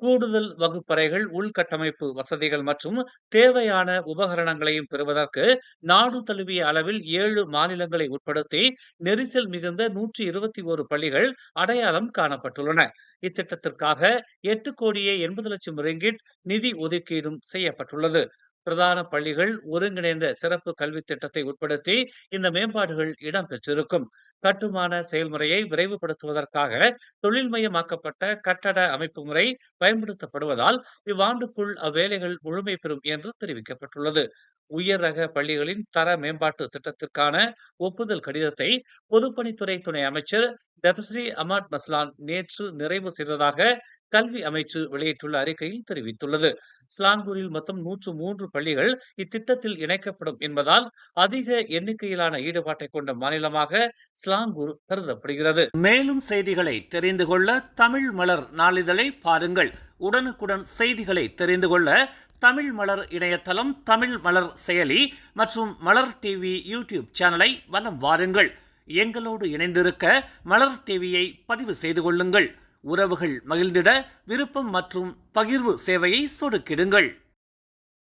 கூடுதல் வகுப்பறைகள், உள்கட்டமைப்பு வசதிகள் மற்றும் தேவையான உபகரணங்களையும் பெறுவதற்கு நாடு தழுவிய அளவில் 7 மாநிலங்களை உட்படுத்தி நெரிசல் மிகுந்த 121 பள்ளிகள் அடையாளம் காணப்பட்டுள்ளன. இத்திட்டத்திற்காக 8,80,00,000 ரிங்கிட் நிதி ஒதுக்கீடும் செய்யப்பட்டுள்ளது. பிரதான பள்ளிகள் ஒருங்கிணைந்த சிறப்பு கல்வித் திட்டத்தை உட்படுத்தி இந்த மேம்பாடுகள் இடம்பெற்றிருக்கும். கட்டுமான செயல்முறையை விரைவுபடுத்துவதற்காக தொழில்மயமாக்கப்பட்ட கட்டட அமைப்பு முறை பயன்படுத்தப்படுவதால் இவ்வாண்டுக்குள் அவ்வேலைகள் முழுமை பெறும் என்று தெரிவிக்கப்பட்டுள்ளது. உயர் ரக பள்ளிகளின் தர மேம்பாட்டு திட்டத்திற்கான ஒப்புதல் கடிதத்தை பொதுப்பணித்துறை துணை அமைச்சர் டெபஸ்ரீ அமாட் மஸ்லான் நேற்று நிறைவு செய்ததாக கல்வி அமைச்சு வெளியிட்டுள்ள அறிக்கையில் தெரிவித்துள்ளது. ஸ்லாங்கூரில் மொத்தம் 103 பள்ளிகள் இத்திட்டத்தில் இணைக்கப்படும் என்பதால் அதிக எண்ணிக்கையிலான ஈடுபாட்டை கொண்ட மாநிலமாக ஸ்லாங்கூர் கருதப்படுகிறது. மேலும் செய்திகளை தெரிந்து கொள்ள தமிழ் மலர் நாளிதழை பாருங்கள். உடனுக்குடன் செய்திகளை தெரிந்து கொள்ள தமிழ் மலர் இணையதளம், தமிழ் மலர் செயலி மற்றும் மலர் டிவி யூடியூப் சேனலை வலம் வாருங்கள். எங்களோடு இணைந்திருக்க மலர் டிவியை பதிவு செய்து கொள்ளுங்கள். உறவுகள் மகிழ்ந்திட விருப்பம் மற்றும் பகிர்வு சேவையை சொடுக்கிடுங்கள்.